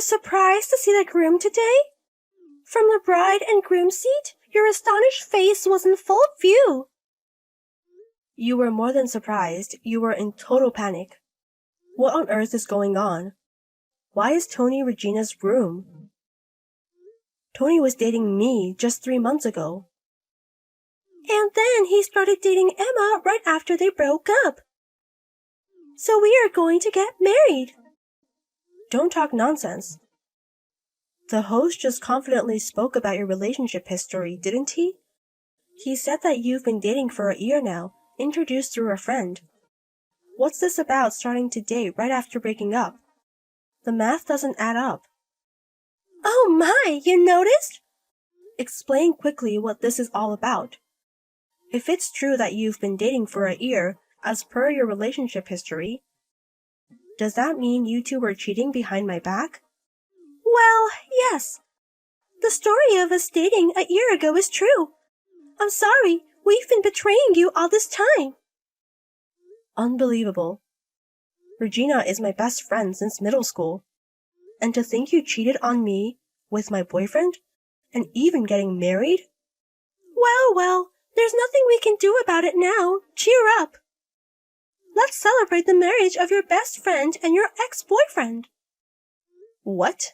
surprised to see the groom today? From the bride and groom seat, your astonished face was in full view. You were more than surprised. You were in total panic. What on earth is going on? Why is Tony Regina's groom? Tony was dating me just 3 months ago. And then he started dating Emma right after they broke up. So we are going to get married. Don't talk nonsense. The host just confidently spoke about your relationship history, didn't he? He said that you've been dating for a year now, introduced through a friend. What's this about starting to date right after breaking up? The math doesn't add up. Oh my, you noticed? Explain quickly what this is all about. If it's true that you've been dating for a year, as per your relationship history, does that mean you two were cheating behind my back? Well, yes. The story of us dating a year ago is true. I'm sorry, we've been betraying you all this time. Unbelievable. Regina is my best friend since middle school. And to think you cheated on me with my boyfriend? And even getting married? Well, there's nothing we can do about it now. Cheer up. Let's celebrate the marriage of your best friend and your ex-boyfriend. What?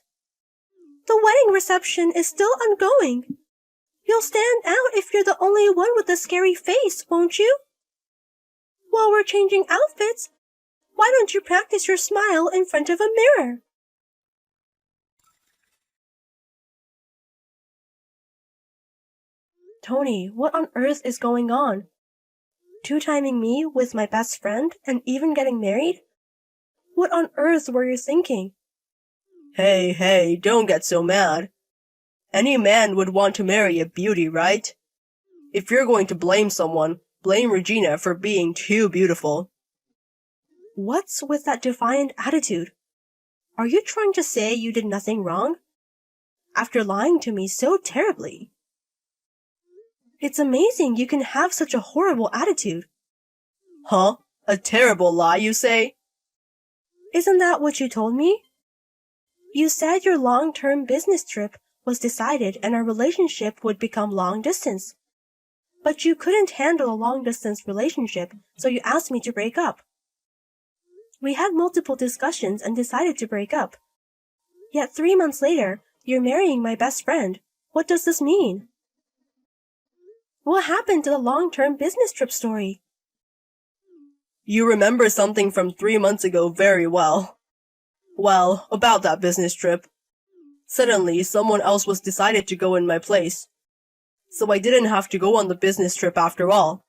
The wedding reception is still ongoing. You'll stand out if you're the only one with a scary face, won't you? While we're changing outfits, why don't you practice your smile in front of a mirror? Tony, what on earth is going on? Two-timing me with my best friend and even getting married? What on earth were you thinking? Hey, don't get so mad. Any man would want to marry a beauty, right? If you're going to blame someone, blame Regina for being too beautiful. What's with that defiant attitude? Are you trying to say you did nothing wrong? After lying to me so terribly. It's amazing you can have such a horrible attitude. Huh? A terrible lie, you say? Isn't that what you told me? You said your long-term business trip was decided and our relationship would become long-distance. But you couldn't handle a long-distance relationship, so you asked me to break up. We had multiple discussions and decided to break up. Yet 3 months later, you're marrying my best friend. What does this mean? What happened to the long-term business trip story? You remember something from 3 months ago very well. Well, about that business trip. Suddenly, someone else was decided to go in my place. So I didn't have to go on the business trip after all.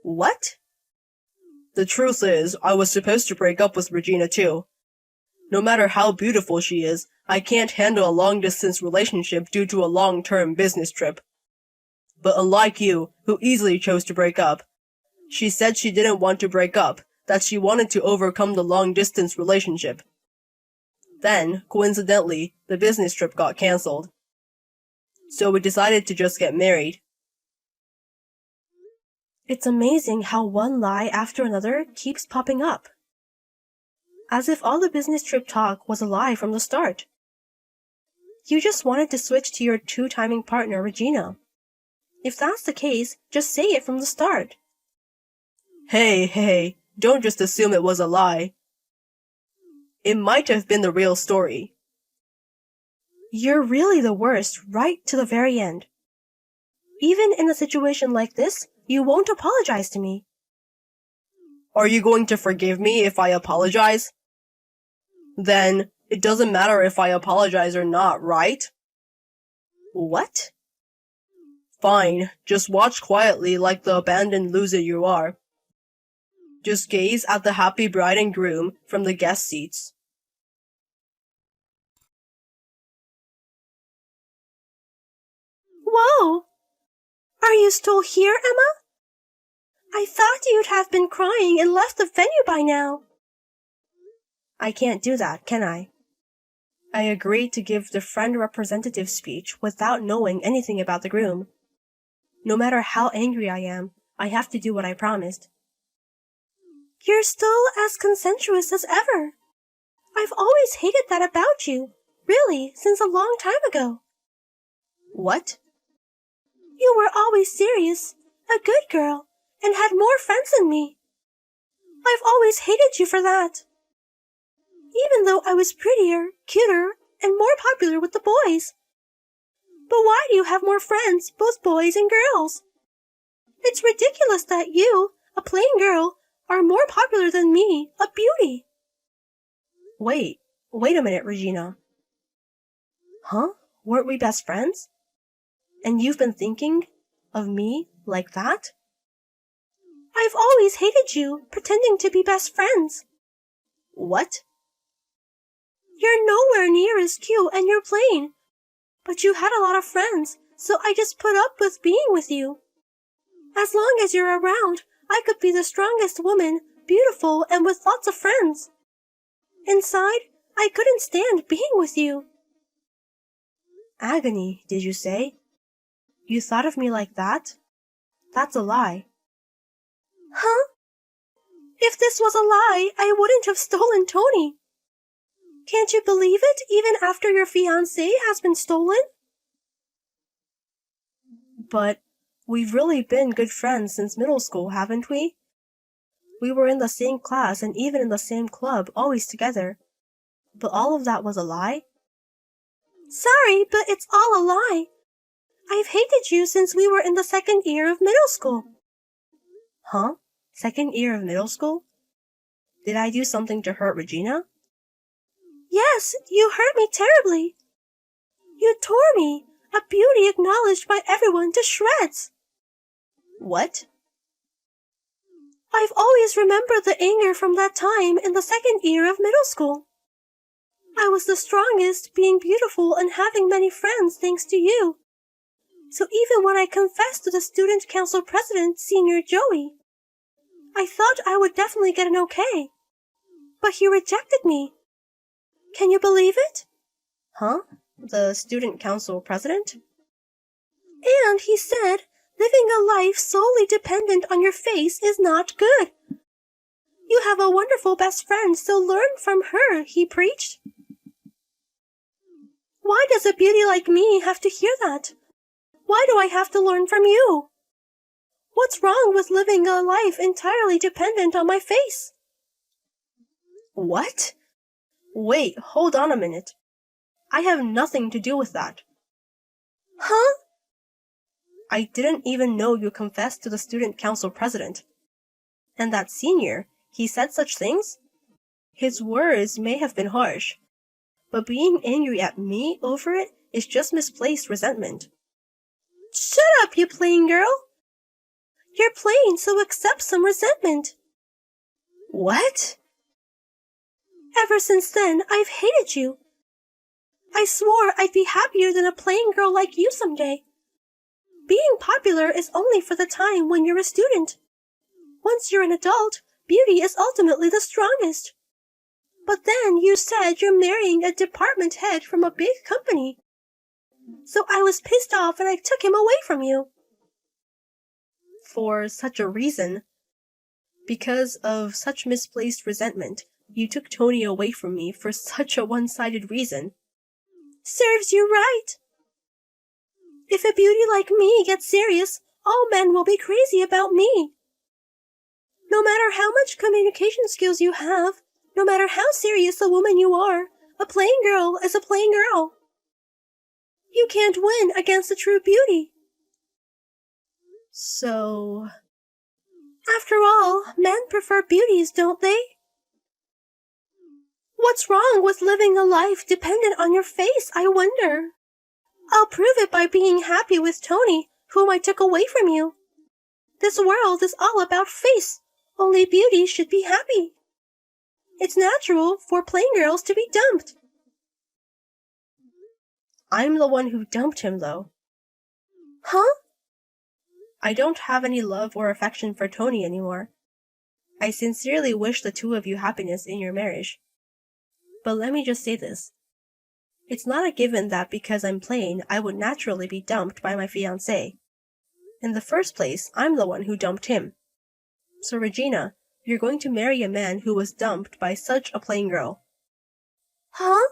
What? The truth is, I was supposed to break up with Regina too. No matter how beautiful she is, I can't handle a long-distance relationship due to a long-term business trip. But unlike you, who easily chose to break up, she said she didn't want to break up, that she wanted to overcome the long-distance relationship. Then, coincidentally, the business trip got cancelled. So we decided to just get married. It's amazing how one lie after another keeps popping up. As if all the business trip talk was a lie from the start. You just wanted to switch to your two-timing partner, Regina. If that's the case, just say it from the start. Hey, don't just assume it was a lie. It might have been the real story. You're really the worst, right to the very end. Even in a situation like this, you won't apologize to me. Are you going to forgive me if I apologize? Then, it doesn't matter if I apologize or not, right? What? Fine, just watch quietly like the abandoned loser you are. Just gaze at the happy bride and groom from the guest seats. Whoa! Are you still here, Emma? I thought you'd have been crying and left the venue by now. I can't do that, can I? I agreed to give the friend representative speech without knowing anything about the groom. No matter how angry I am, I have to do what I promised. You're still as consensuous as ever. I've always hated that about you. Really, since a long time ago. What? You were always serious, a good girl, and had more friends than me. I've always hated you for that. Even though I was prettier, cuter, and more popular with the boys. But why do you have more friends, both boys and girls? It's ridiculous that you, a plain girl, are more popular than me, a beauty. Wait a minute, Regina. Huh? Weren't we best friends? And you've been thinking of me like that? I've always hated you, pretending to be best friends. What? You're nowhere near as cute and you're plain. But you had a lot of friends, so I just put up with being with you. As long as you're around, I could be the strongest woman, beautiful and with lots of friends. Inside, I couldn't stand being with you. Agony, did you say? You thought of me like that? That's a lie. Huh? If this was a lie, I wouldn't have stolen Tony. Can't you believe it, even after your fiancé has been stolen? But we've really been good friends since middle school, haven't we? We were in the same class and even in the same club, always together. But all of that was a lie? Sorry, but it's all a lie. I've hated you since we were in the second year of middle school. Huh? Second year of middle school? Did I do something to hurt Regina? Yes, you hurt me terribly. You tore me, a beauty acknowledged by everyone, to shreds. What? I've always remembered the anger from that time in the second year of middle school. I was the strongest, being beautiful and having many friends thanks to you. So even when I confessed to the student council president, Senior Joey, I thought I would definitely get an okay. But he rejected me. Can you believe it? Huh? The student council president? And he said, living a life solely dependent on your face is not good. You have a wonderful best friend, so learn from her, he preached. Why does a beauty like me have to hear that? Why do I have to learn from you? What's wrong with living a life entirely dependent on my face? What? Wait, hold on a minute. I have nothing to do with that. Huh? I didn't even know you confessed to the student council president. And that senior, he said such things? His words may have been harsh, but being angry at me over it is just misplaced resentment. Shut up, you plain girl. You're plain, so accept some resentment. What? Ever since then, I've hated you. I swore I'd be happier than a plain girl like you someday. Being popular is only for the time when you're a student. Once you're an adult, beauty is ultimately the strongest. But then you said you're marrying a department head from a big company. So I was pissed off and I took him away from you. For such a reason? Because of such misplaced resentment, you took Tony away from me for such a one-sided reason. Serves you right. If a beauty like me gets serious, all men will be crazy about me. No matter how much communication skills you have, no matter how serious a woman you are, a plain girl is a plain girl. You can't win against a true beauty. So... After all, men prefer beauties, don't they? What's wrong with living a life dependent on your face, I wonder? I'll prove it by being happy with Tony, whom I took away from you. This world is all about face. Only beauty should be happy. It's natural for plain girls to be dumped. I'm the one who dumped him, though. Huh? I don't have any love or affection for Tony anymore. I sincerely wish the two of you happiness in your marriage. But let me just say this. It's not a given that because I'm plain, I would naturally be dumped by my fiancé. In the first place, I'm the one who dumped him. So Regina, you're going to marry a man who was dumped by such a plain girl. Huh?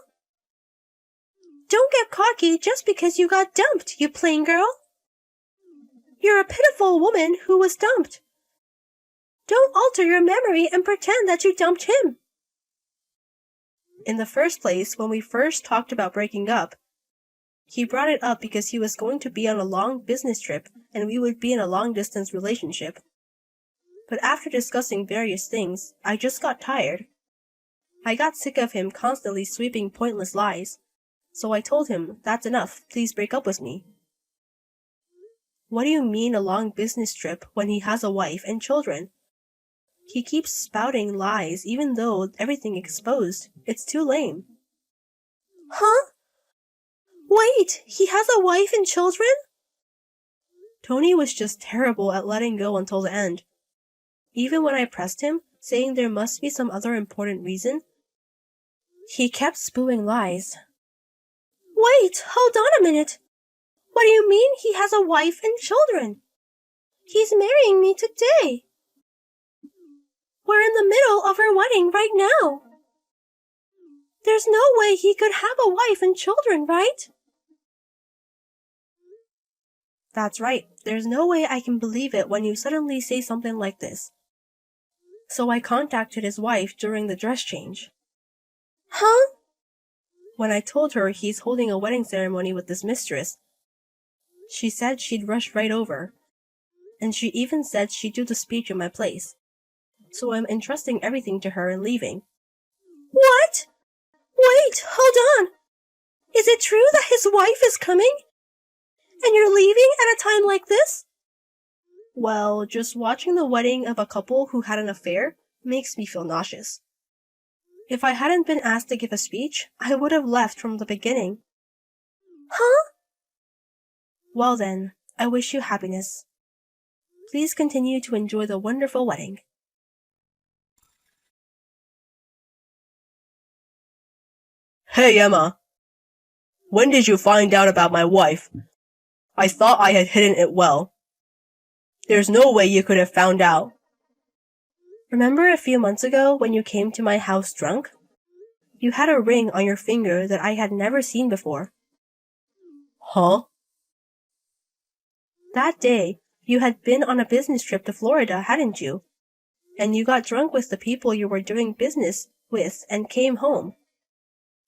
Don't get cocky just because you got dumped, you plain girl. You're a pitiful woman who was dumped. Don't alter your memory and pretend that you dumped him. In the first place, when we first talked about breaking up, he brought it up because he was going to be on a long business trip and we would be in a long-distance relationship. But after discussing various things, I just got tired. I got sick of him constantly sweeping pointless lies, so I told him, that's enough, please break up with me. What do you mean a long business trip when he has a wife and children? He keeps spouting lies even though everything exposed. It's too lame. Huh? Wait, he has a wife and children? Tony was just terrible at letting go until the end. Even when I pressed him, saying there must be some other important reason, he kept spewing lies. Wait, hold on a minute. What do you mean he has a wife and children? He's marrying me today. We're in the middle of our wedding right now. There's no way he could have a wife and children, right? That's right. There's no way I can believe it when you suddenly say something like this. So I contacted his wife during the dress change. Huh? When I told her he's holding a wedding ceremony with this mistress, she said she'd rush right over. And she even said she'd do the speech in my place. So I'm entrusting everything to her and leaving. What? Wait, hold on. Is it true that his wife is coming? And you're leaving at a time like this? Well, just watching the wedding of a couple who had an affair makes me feel nauseous. If I hadn't been asked to give a speech, I would have left from the beginning. Huh? Well then, I wish you happiness. Please continue to enjoy the wonderful wedding. Hey, Emma. When did you find out about my wife? I thought I had hidden it well. There's no way you could have found out. Remember a few months ago when you came to my house drunk? You had a ring on your finger that I had never seen before. Huh? That day, you had been on a business trip to Florida, hadn't you? And you got drunk with the people you were doing business with and came home.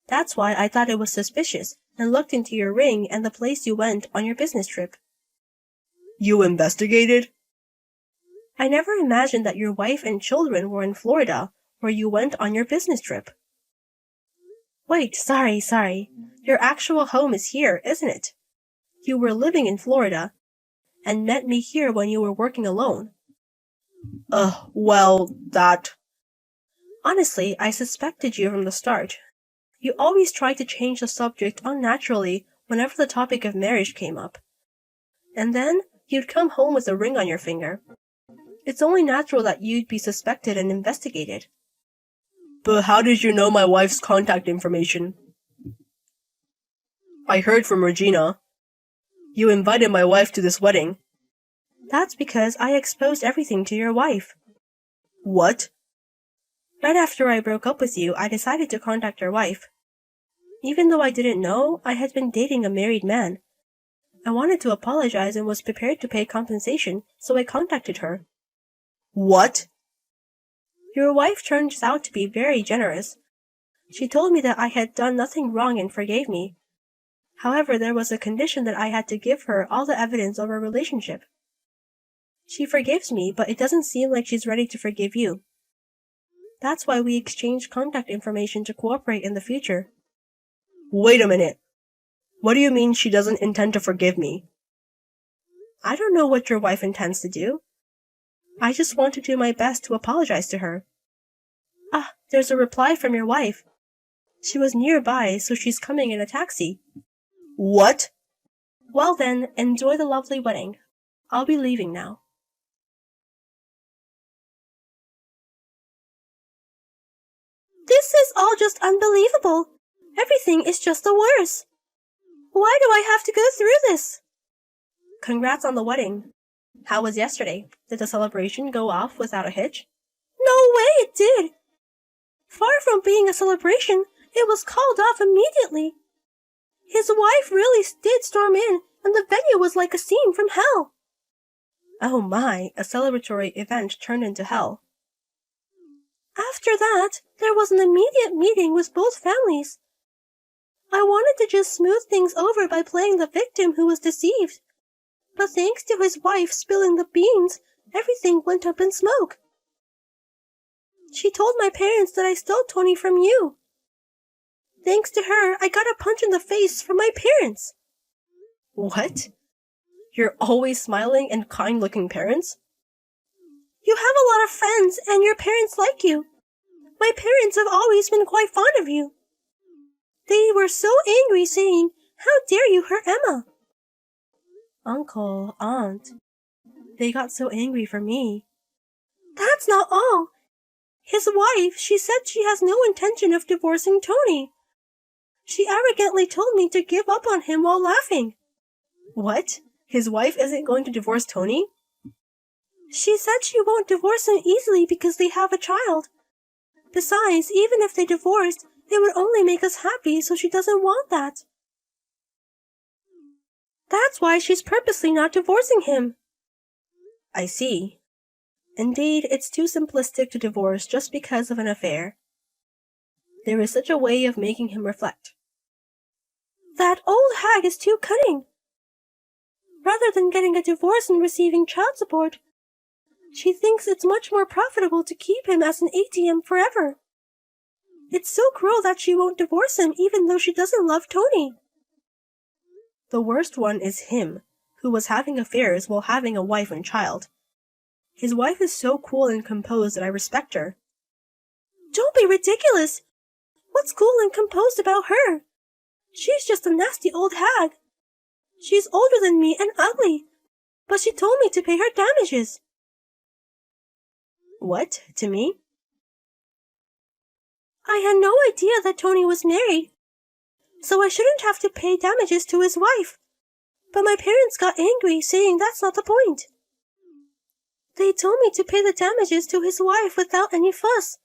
That's why I thought it was suspicious and looked into your ring and the place you went on your business trip. You investigated? I never imagined that your wife and children were in Florida, where you went on your business trip. Wait, sorry. Your actual home is here, isn't it? You were living in Florida, and met me here when you were working alone. Well, that... Honestly, I suspected you from the start. You always tried to change the subject unnaturally whenever the topic of marriage came up. And then, you'd come home with a ring on your finger. It's only natural that you'd be suspected and investigated. But how did you know my wife's contact information? I heard from Regina. You invited my wife to this wedding. That's because I exposed everything to your wife. What? Right after I broke up with you, I decided to contact your wife. Even though I didn't know, I had been dating a married man. I wanted to apologize and was prepared to pay compensation, so I contacted her. What? Your wife turns out to be very generous. She told me that I had done nothing wrong and forgave me. However, there was a condition that I had to give her all the evidence of our relationship. She forgives me, but it doesn't seem like she's ready to forgive you. That's why we exchanged contact information to cooperate in the future. Wait a minute. What do you mean she doesn't intend to forgive me? I don't know what your wife intends to do. I just want to do my best to apologize to her. Ah, there's a reply from your wife. She was nearby, so she's coming in a taxi. What? Well then, enjoy the lovely wedding. I'll be leaving now. This is all just unbelievable. Everything is just the worst. Why do I have to go through this? Congrats on the wedding. How was yesterday? Did the celebration go off without a hitch? No way it did. Far from being a celebration, It was called off immediately. His wife really did storm in, and the venue was like a scene from hell. Oh my, a celebratory event turned into hell. After that, there was an immediate meeting with both families. I wanted to just smooth things over by playing the victim who was deceived. But thanks to his wife spilling the beans, everything went up in smoke. She told my parents that I stole Tony from you. Thanks to her, I got a punch in the face from my parents. What? Your always smiling and kind-looking parents? You have a lot of friends, and your parents like you. My parents have always been quite fond of you. They were so angry, saying, "How dare you hurt Emma?" Uncle, Aunt, they got so angry for me. That's not all. His wife, she said she has no intention of divorcing Tony. She arrogantly told me to give up on him while laughing. What? His wife isn't going to divorce Tony? She said she won't divorce him easily because they have a child. Besides, even if they divorced, it would only make us happy, so she doesn't want that. That's why she's purposely not divorcing him. I see. Indeed, it's too simplistic to divorce just because of an affair. There is such a way of making him reflect. That old hag is too cunning. Rather than getting a divorce and receiving child support, she thinks it's much more profitable to keep him as an ATM forever. It's so cruel that she won't divorce him even though she doesn't love Tony. The worst one is him, who was having affairs while having a wife and child. His wife is so cool and composed that I respect her. Don't be ridiculous. What's cool and composed about her? She's just a nasty old hag. She's older than me and ugly, but she told me to pay her damages. What? To me? I had no idea that Tony was married, so I shouldn't have to pay damages to his wife. But my parents got angry, saying that's not the point. They told me to pay the damages to his wife without any fuss.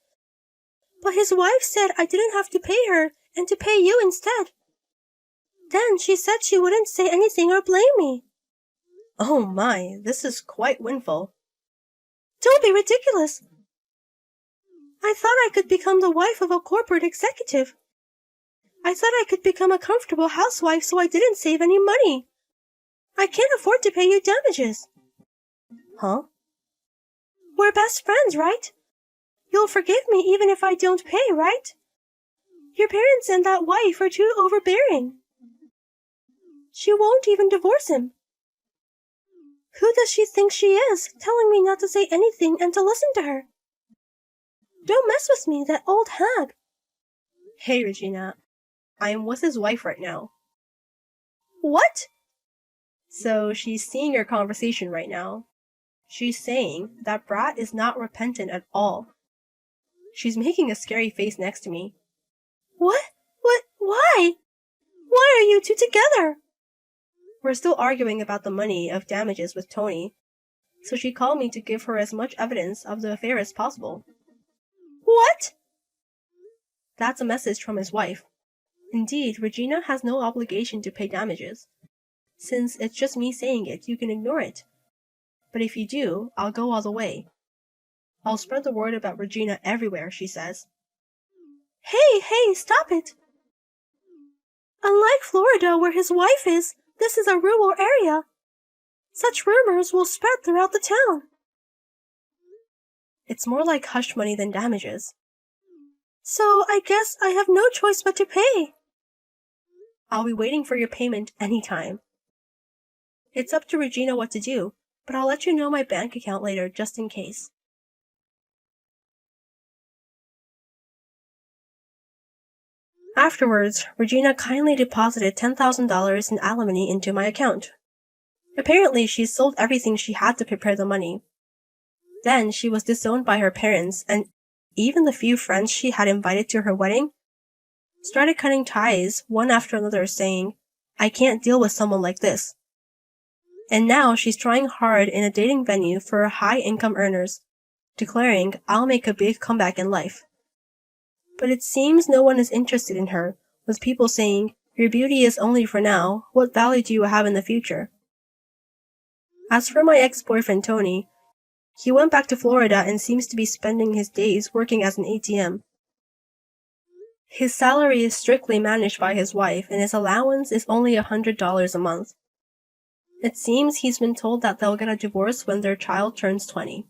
But his wife said I didn't have to pay her and to pay you instead. Then she said she wouldn't say anything or blame me. Oh my, this is quite windful. Don't be ridiculous. I thought I could become the wife of a corporate executive. I thought I could become a comfortable housewife so I didn't save any money. I can't afford to pay you damages. Huh? We're best friends, right? You'll forgive me even if I don't pay, right? Your parents and that wife are too overbearing. She won't even divorce him. Who does she think she is, telling me not to say anything and to listen to her? Don't mess with me, that old hag. Hey, Regina. I am with his wife right now. What? So she's seeing your conversation right now. She's saying that Brat is not repentant at all. She's making a scary face next to me. What? Why? Why are you two together? We're still arguing about the money of damages with Tony, so she called me to give her as much evidence of the affair as possible. What? That's a message from his wife. Indeed, Regina has no obligation to pay damages. Since it's just me saying it, you can ignore it. But if you do, I'll go all the way. I'll spread the word about Regina everywhere, she says. Hey, stop it! Unlike Florida, where his wife is, this is a rural area. Such rumors will spread throughout the town. It's more like hush money than damages. So I guess I have no choice but to pay. I'll be waiting for your payment anytime. It's up to Regina what to do, but I'll let you know my bank account later just in case. Afterwards, Regina kindly deposited $10,000 in alimony into my account. Apparently, she sold everything she had to prepare the money. Then she was disowned by her parents, and even the few friends she had invited to her wedding started cutting ties one after another, saying, "I can't deal with someone like this." And now she's trying hard in a dating venue for high-income earners, declaring, "I'll make a big comeback in life." But it seems no one is interested in her, with people saying, "Your beauty is only for now. What value do you have in the future?" As for my ex-boyfriend Tony, he went back to Florida and seems to be spending his days working as an ATM. His salary is strictly managed by his wife, and his allowance is only $100 a month. It seems he's been told that they'll get a divorce when their child turns 20.